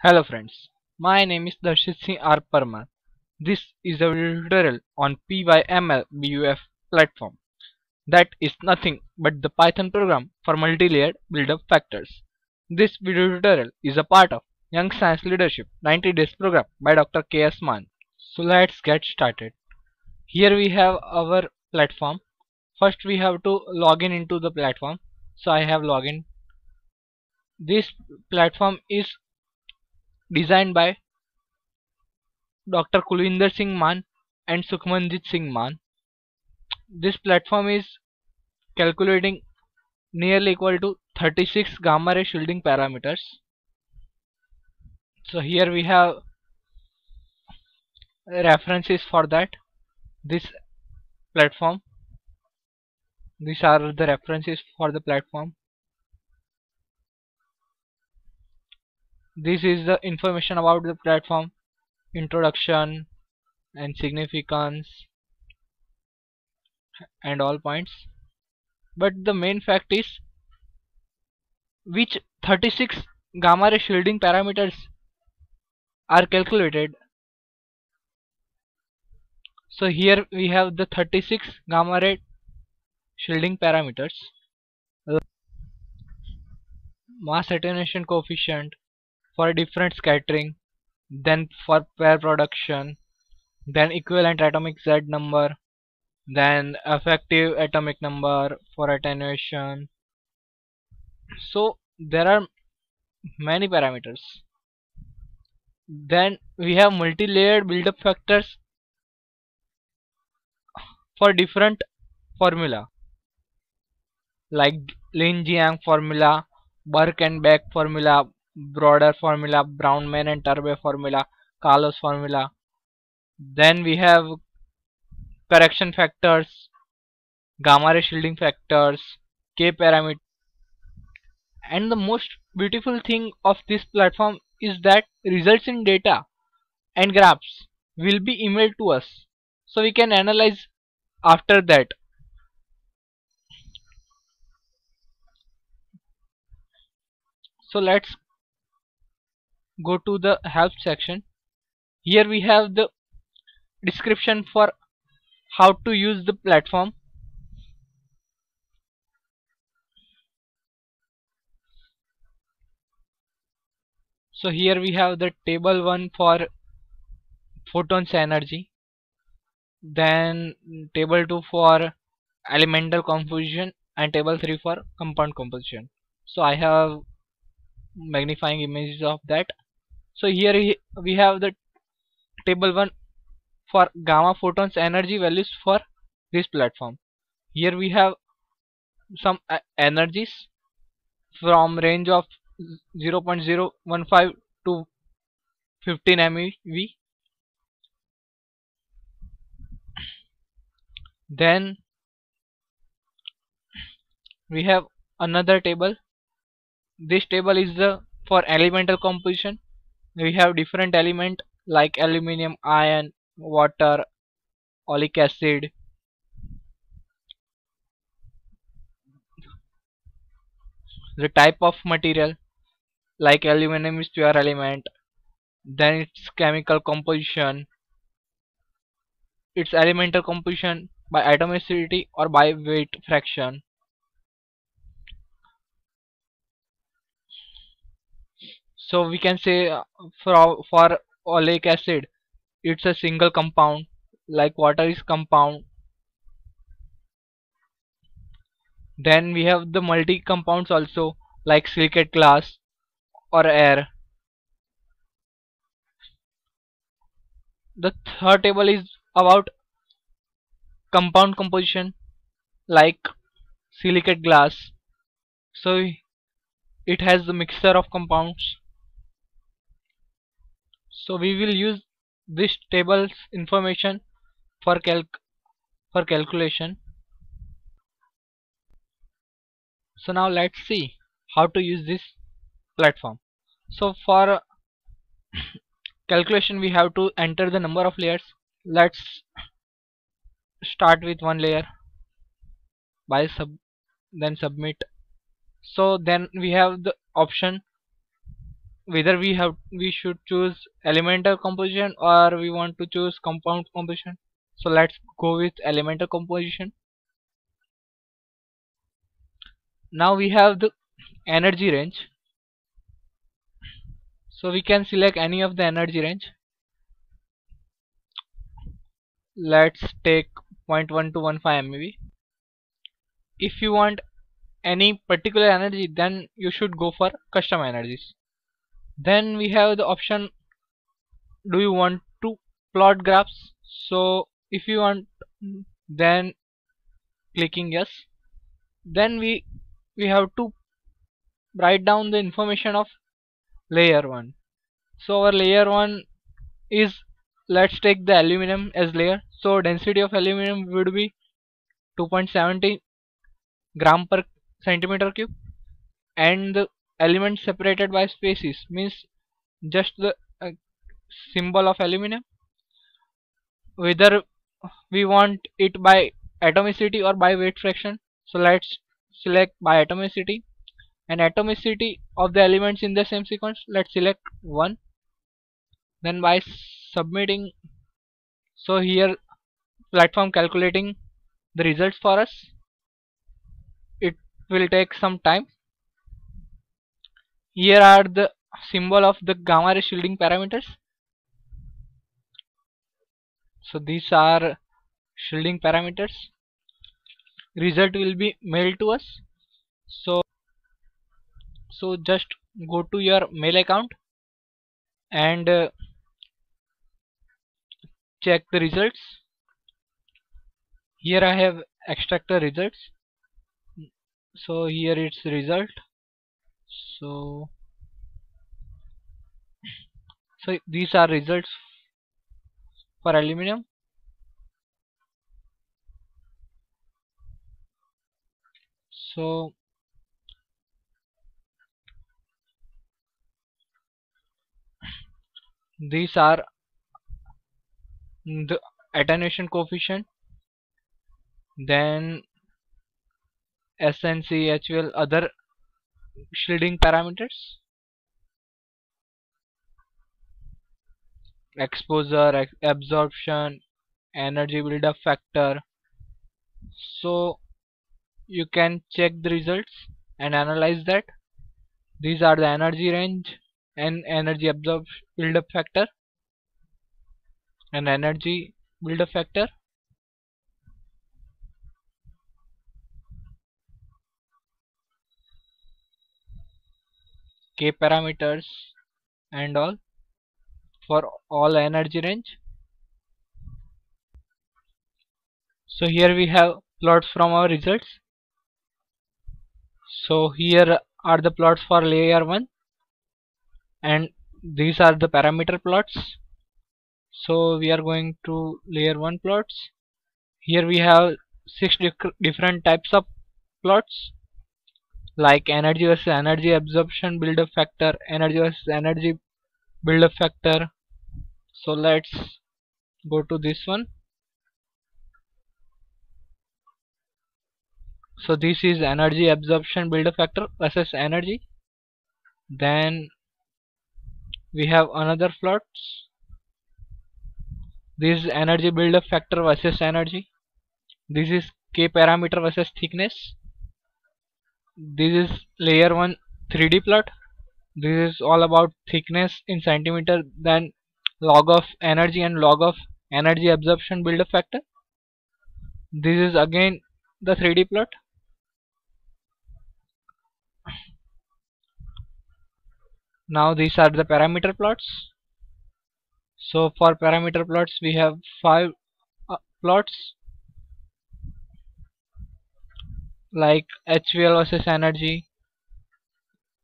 Hello friends, my name is Darshit Singh R. Parmar. This is a video tutorial on PYML BUF platform. That is nothing but the Python program for multi-layered build-up factors. This video tutorial is a part of Young Science Leadership 90 Days program by Dr. K.S. Mann. So let's get started. Here we have our platform. First we have to log in into the platform. So I have login. This platform is designed by Dr. Kulwinder Singh Mann and Sukhmanjit Singh Mann. This platform is calculating nearly equal to 36 gamma ray shielding parameters. So here we have references for that. This platform. These are the references for the platform. This is the information about the platform, introduction and significance and all points. But the main fact is which 36 gamma ray shielding parameters are calculated. So here we have the 36 gamma ray shielding parameters: mass attenuation coefficient for different scattering, then for pair production, then equivalent atomic Z number, then effective atomic number for attenuation. So there are many parameters. Then we have multi-layered build-up factors for different formula like Lin-Jiang formula, Burke and Beck formula, Broder formula, Brown-Mann and Turbe formula, Carlos formula. Then we have correction factors, gamma ray shielding factors, K parameter. And the most beautiful thing of this platform is that results in data and graphs will be emailed to us, so we can analyze after that. So let's go to the help section. Here we have the description for how to use the platform. So here we have the table 1 for photons energy, then table 2 for elemental composition, and table 3 for compound composition. So I have magnifying images of that. So here we have the table 1 for gamma photons energy values for this platform. Here we have some energies from range of 0.015 to 15 MeV. Then we have another table. This table is the for elemental composition. We have different element like aluminium, iron, water, oleic acid. The type of material like aluminum is pure element, then its chemical composition, its elemental composition by atomicity or by weight fraction. So we can say for oleic acid it's a single compound, like water is compound. Then we have the multi compounds also, like silicate glass or air. The third table is about compound composition like silicate glass. So it has the mixture of compounds. So we will use this table's information for calculation. So now let's see how to use this platform. So for calculation we have to enter the number of layers. Let's start with one layer by then submit. So then we have the option whether we should choose elemental composition or we want to choose compound composition. So let's go with elemental composition. Now we have the energy range, so we can select any of the energy range. Let's take 0.1 to 15 MeV. If you want any particular energy, then you should go for custom energies. Then we have the option, do you want to plot graphs? So if you want, then clicking yes. Then we have to write down the information of layer 1. So our layer 1 is, let's take the aluminum as layer. So density of aluminum would be 2.70 gram per centimeter cube, and the elements separated by spaces means just the symbol of aluminum, whether we want it by atomicity or by weight fraction. So let's select by atomicity, and atomicity of the elements in the same sequence, let's select 1. Then by submitting, so here platform calculating the results for us. It will take some time. Here are the symbol of the gamma ray shielding parameters. So these are shielding parameters. Result will be mailed to us. So just go to your mail account and check the results. Here I have extractor results. So here it's result. So these are results for aluminum. So these are the attenuation coefficient, then SNC, HUL, other shielding parameters, exposure, absorption, energy buildup factor. So you can check the results and analyze that. These are the energy range and energy absorption buildup factor and energy buildup factor. K parameters and all for all energy range. So here we have plots from our results. So here are the plots for layer 1, and these are the parameter plots. So we are going to layer 1 plots. Here we have 6 different types of plots, like energy versus energy absorption buildup factor, energy versus energy buildup factor. So let's go to this one. So this is energy absorption buildup factor versus energy. Then we have another plots. This is energy buildup factor versus energy. This is K parameter versus thickness. This is layer 1 3D plot. This is all about thickness in centimeter, then log of energy and log of energy absorption buildup factor. This is again the 3D plot. Now these are the parameter plots. So for parameter plots we have 5 plots, like HVL versus energy,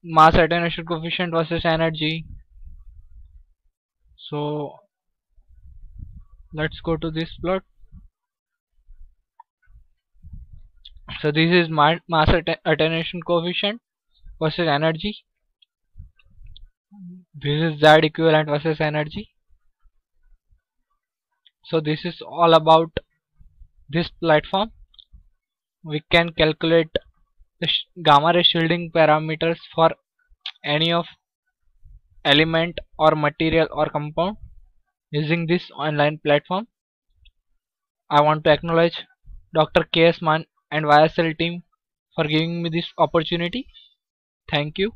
mass attenuation coefficient versus energy. So let's go to this plot. So this is mass attenuation coefficient versus energy. This is Z equivalent versus energy. So this is all about this platform. We can calculate the gamma ray shielding parameters for any of element or material or compound using this online platform. I want to acknowledge Dr. K.S. Mann and YSL team for giving me this opportunity. Thank you.